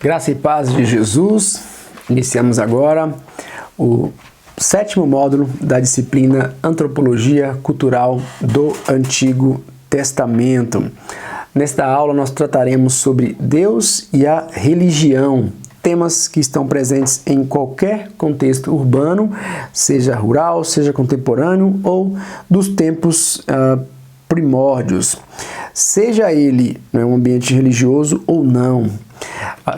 Graça e paz de Jesus. Iniciamos agora o 7º módulo da disciplina Antropologia Cultural do Antigo Testamento. Nesta aula nós trataremos sobre Deus e a religião, temas que estão presentes em qualquer contexto urbano, seja rural, seja contemporâneo ou dos tempos primórdios, seja ele um ambiente religioso ou não.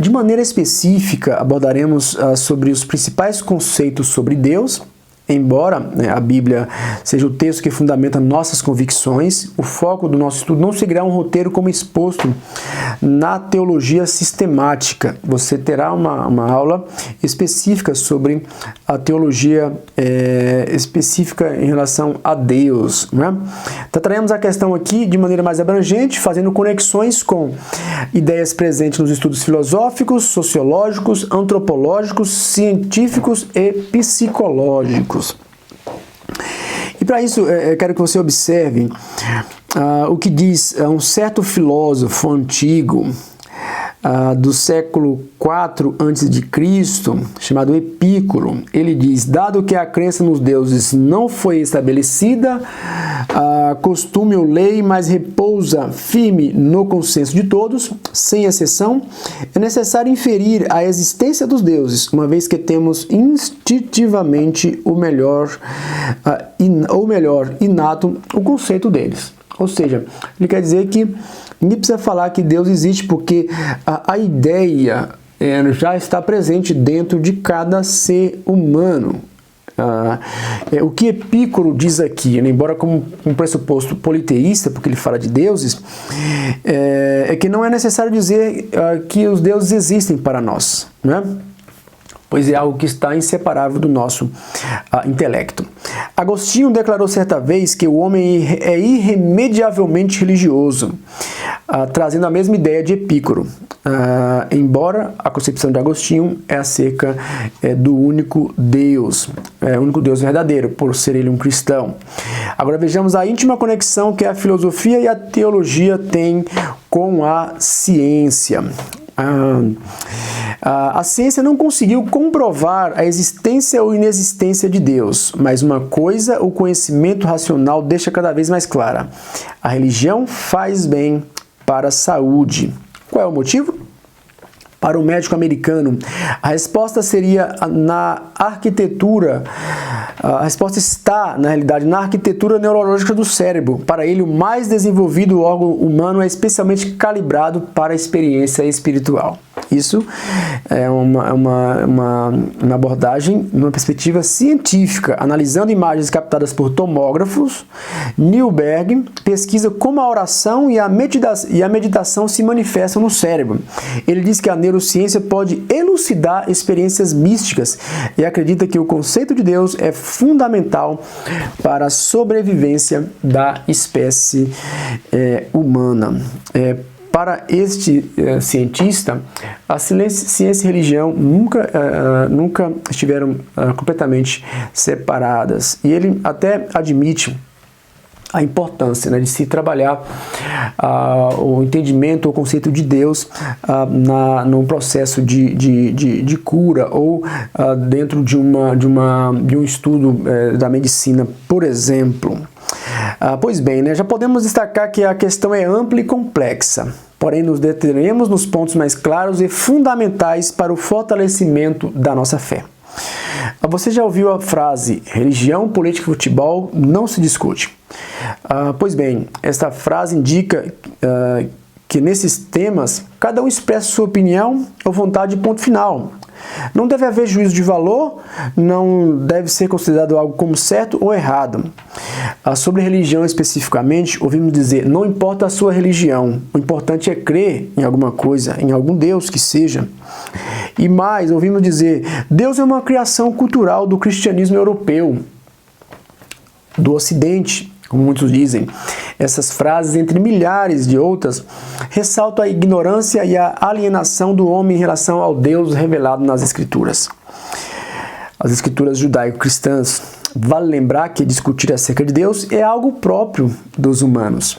De maneira específica, abordaremos sobre os principais conceitos sobre Deus. Embora a Bíblia seja o texto que fundamenta nossas convicções, o foco do nosso estudo não seguirá um roteiro como exposto na teologia sistemática. Você terá uma aula específica sobre a teologia específica em relação a Deus, né? Trataremos a questão aqui de maneira mais abrangente, fazendo conexões com ideias presentes nos estudos filosóficos, sociológicos, antropológicos, científicos e psicológicos. E para isso, eu quero que você observe o que diz um certo filósofo antigo do século IV a.C., chamado Epícoro. Ele diz: dado que a crença nos deuses não foi estabelecida, costume ou lei, mas repousa firme no consenso de todos, sem exceção, é necessário inferir a existência dos deuses, uma vez que temos instintivamente o melhor inato, o conceito deles. Ou seja, ele quer dizer que ninguém precisa falar que Deus existe, porque a ideia já está presente dentro de cada ser humano. O que Epícoro diz aqui, embora como um pressuposto politeísta, porque ele fala de deuses, é que não é necessário dizer que os deuses existem para nós, né? Pois é algo que está inseparável do nosso intelecto. Agostinho declarou certa vez que o homem é irremediavelmente religioso, trazendo a mesma ideia de Epícoro, embora a concepção de Agostinho é acerca do único Deus verdadeiro, por ser ele um cristão. Agora vejamos a íntima conexão que a filosofia e a teologia têm com a ciência. A ciência não conseguiu comprovar a existência ou inexistência de Deus, mas uma coisa o conhecimento racional deixa cada vez mais clara: a religião faz bem para a saúde. Qual é o motivo? Para o médico americano, a resposta seria na arquitetura. A resposta está, na realidade, na arquitetura neurológica do cérebro. Para ele, o mais desenvolvido órgão humano é especialmente calibrado para a experiência espiritual. Isso é uma abordagem numa perspectiva científica, analisando imagens captadas por tomógrafos. Newberg pesquisa como a oração e a meditação se manifestam no cérebro. Ele diz que a neurociência pode elucidar experiências místicas e acredita que o conceito de Deus é fundamental para a sobrevivência da espécie humana. Para este cientista, a ciência e a religião nunca estiveram completamente separadas. E ele até admite a importância de se trabalhar o entendimento, o conceito de Deus num processo de cura ou dentro de um estudo da medicina, por exemplo. Pois bem, já podemos destacar que a questão é ampla e complexa, porém nos deteremos nos pontos mais claros e fundamentais para o fortalecimento da nossa fé. Você já ouviu a frase: religião, política e futebol não se discute? Pois bem, esta frase indica que nesses temas cada um expressa sua opinião ou vontade, ponto final. Não deve haver juízo de valor, não deve ser considerado algo como certo ou errado. Sobre religião especificamente, ouvimos dizer: não importa a sua religião, o importante é crer em alguma coisa, em algum Deus que seja. E mais, ouvimos dizer: Deus é uma criação cultural do cristianismo europeu, do Ocidente, como muitos dizem. Essas frases, entre milhares de outras, ressaltam a ignorância e a alienação do homem em relação ao Deus revelado nas Escrituras. As Escrituras judaico-cristãs. Vale lembrar que discutir acerca de Deus é algo próprio dos humanos.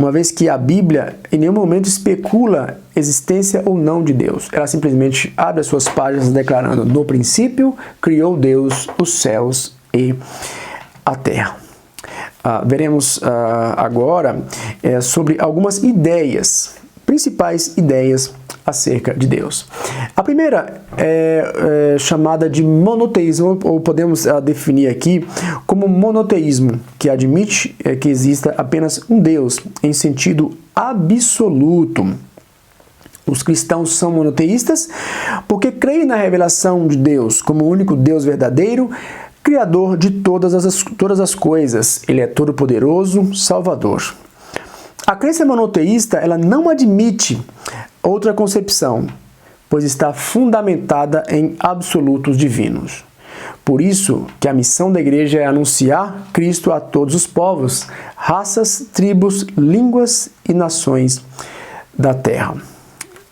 uma vez que a Bíblia em nenhum momento especula existência ou não de Deus. Ela simplesmente abre as suas páginas declarando: no princípio criou Deus os céus e a terra. Veremos agora sobre algumas ideias, principais ideias acerca de Deus. A primeira é chamada de monoteísmo, ou podemos definir aqui como monoteísmo, que admite que exista apenas um Deus em sentido absoluto. Os cristãos são monoteístas porque creem na revelação de Deus como o único Deus verdadeiro, Criador de todas as coisas. Ele é todo-poderoso, Salvador. A crença monoteísta, ela não admite outra concepção, pois está fundamentada em absolutos divinos. Por isso que a missão da igreja é anunciar Cristo a todos os povos, raças, tribos, línguas e nações da terra.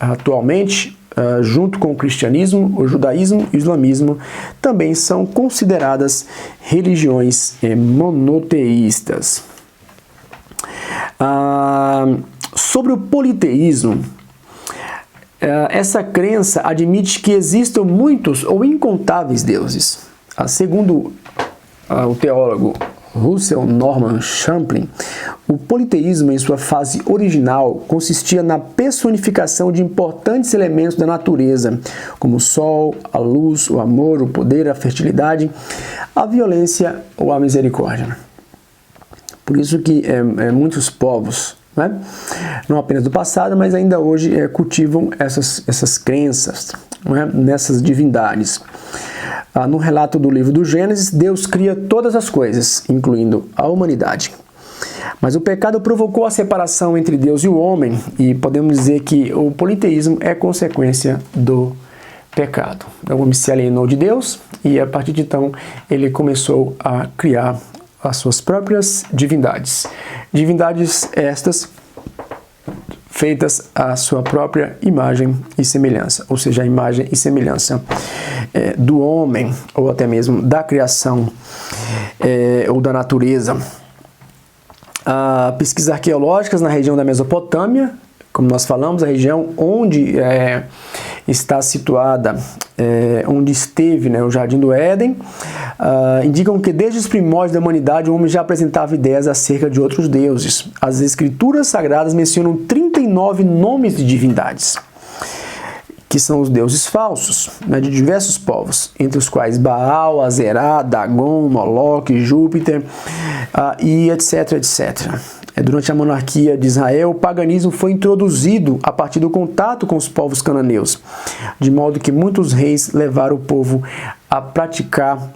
Atualmente, junto com o cristianismo, o judaísmo e o islamismo, também são consideradas religiões monoteístas. Sobre o politeísmo, essa crença admite que existam muitos ou incontáveis deuses. Segundo o teólogo Russell Norman Champlin, o politeísmo em sua fase original consistia na personificação de importantes elementos da natureza, como o sol, a luz, o amor, o poder, a fertilidade, a violência ou a misericórdia. Por isso que muitos povos, não apenas do passado, mas ainda hoje cultivam essas crenças, nessas divindades. No relato do livro do Gênesis, Deus cria todas as coisas, incluindo a humanidade. Mas o pecado provocou a separação entre Deus e o homem, e podemos dizer que o politeísmo é consequência do pecado. O homem se alienou de Deus e, a partir de então, ele começou a criar as suas próprias divindades. Divindades estas feitas à sua própria imagem e semelhança, ou seja, a imagem e semelhança do homem, ou até mesmo da criação ou da natureza. Pesquisas arqueológicas na região da Mesopotâmia, como nós falamos, a região onde está situada, onde esteve o Jardim do Éden, indicam que desde os primórdios da humanidade o homem já apresentava ideias acerca de outros deuses. As escrituras sagradas mencionam 39 nomes de divindades, que são os deuses falsos, de diversos povos, entre os quais Baal, Azerá, Dagon, Moloque, Júpiter, e etc, etc. Durante a monarquia de Israel, o paganismo foi introduzido a partir do contato com os povos cananeus, de modo que muitos reis levaram o povo a praticar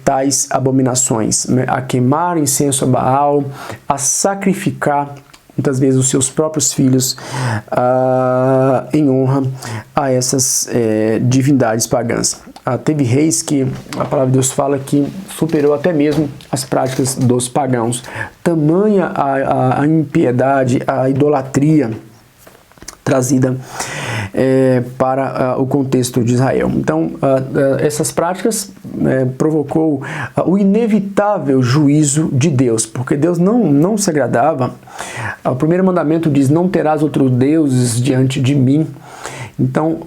tais abominações, a queimar incenso a Baal, a sacrificar muitas vezes os seus próprios filhos em honra a essas divindades pagãs. Teve reis que a palavra de Deus fala que superou até mesmo as práticas dos pagãos. Tamanha a impiedade, a idolatria trazida para o contexto de Israel. Então, essas práticas provocou o inevitável juízo de Deus, porque Deus não se agradava. O primeiro mandamento diz: não terás outros deuses diante de mim. Então,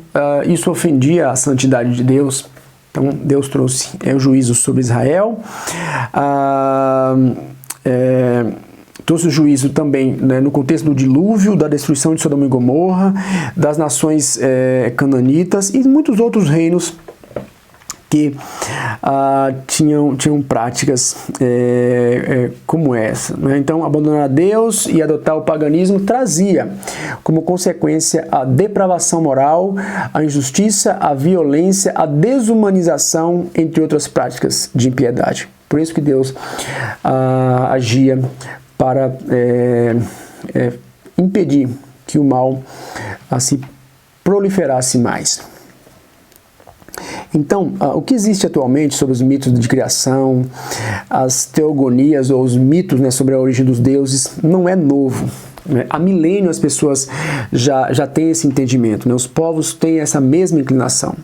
isso ofendia a santidade de Deus. Então, Deus trouxe o juízo sobre Israel. Trouxe o juízo também no contexto do dilúvio, da destruição de Sodoma e Gomorra, das nações cananitas e muitos outros reinos que tinham práticas como essa. Então, abandonar a Deus e adotar o paganismo trazia como consequência a depravação moral, a injustiça, a violência, a desumanização, entre outras práticas de impiedade. Por isso que Deus agia para impedir que o mal se proliferasse mais. Então, o que existe atualmente sobre os mitos de criação, as teogonias ou os mitos sobre a origem dos deuses, não é novo. Há milênios as pessoas já têm esse entendimento, né? Os povos têm essa mesma inclinação.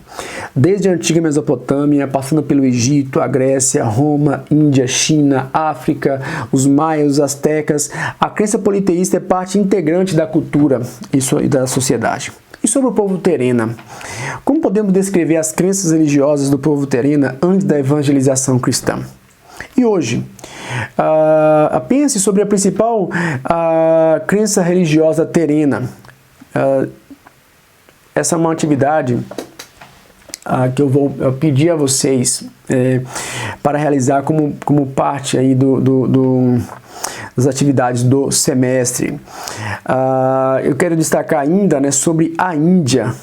Desde a antiga Mesopotâmia, passando pelo Egito, a Grécia, Roma, Índia, China, África, os maias, os astecas, a crença politeísta é parte integrante da cultura e da sociedade. E sobre o povo terena? Como podemos descrever as crenças religiosas do povo terena antes da evangelização cristã? E hoje? Pense sobre a principal crença religiosa terena. Essa é uma atividade que eu vou pedir a vocês para realizar como parte aí das atividades do semestre. Eu quero destacar ainda, né, sobre a Índia.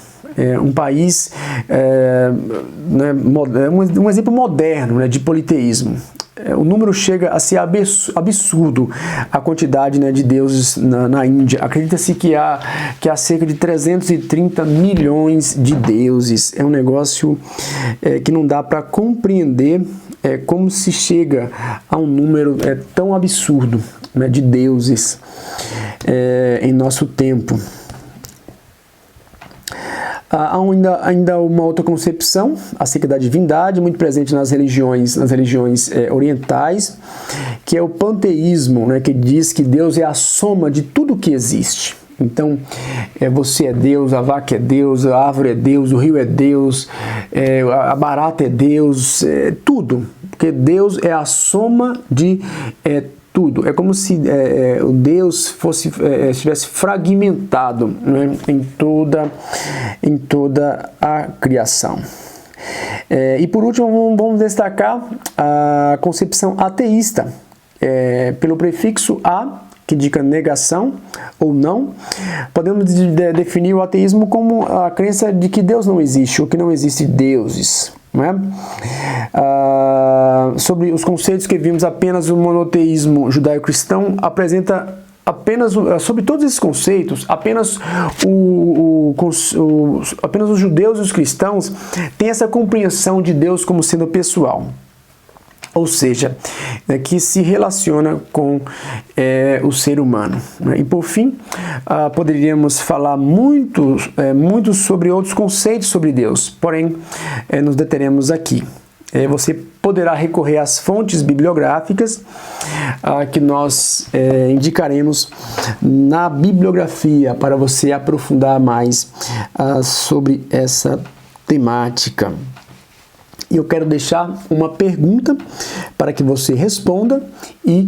Um país, um exemplo moderno, né, de politeísmo. O número chega a ser absurdo, a quantidade, né, de deuses na Índia. Acredita-se que há cerca de 330 milhões de deuses. É um negócio que não dá para compreender como se chega a um número tão absurdo, né, de deuses em nosso tempo. Há ainda uma outra concepção acerca da divindade, muito presente nas religiões orientais, que é o panteísmo, né, que diz que Deus é a soma de tudo que existe. Então, você é Deus, a vaca é Deus, a árvore é Deus, o rio é Deus, a barata é Deus, tudo. Porque Deus é a soma de tudo. É como se o Deus estivesse fragmentado, né, em toda a criação. E por último, vamos destacar a concepção ateísta, pelo prefixo a, que indica negação ou não. Podemos definir o ateísmo como a crença de que Deus não existe, ou que não existem deuses. Não é? Sobre os conceitos que vimos, apenas o monoteísmo judaico-cristão apresenta apenas, sobre todos esses conceitos, apenas os judeus e os cristãos têm essa compreensão de Deus como sendo pessoal. Ou seja, que se relaciona com o ser humano. E por fim, poderíamos falar muito sobre outros conceitos sobre Deus, porém nos deteremos aqui. Você poderá recorrer às fontes bibliográficas que nós indicaremos na bibliografia para você aprofundar mais sobre essa temática. E eu quero deixar uma pergunta para que você responda e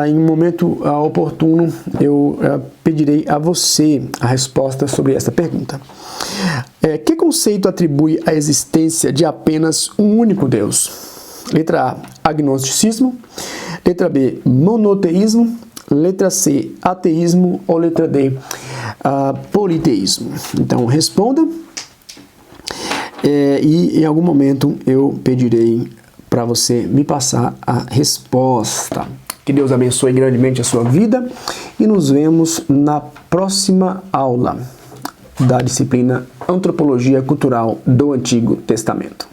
em um momento oportuno eu pedirei a você a resposta sobre essa pergunta. Que conceito atribui a existência de apenas um único Deus? Letra A, agnosticismo. Letra B, monoteísmo. Letra C, ateísmo. Ou letra D, politeísmo. Então responda. E em algum momento eu pedirei para você me passar a resposta. Que Deus abençoe grandemente a sua vida e nos vemos na próxima aula da disciplina Antropologia Cultural do Antigo Testamento.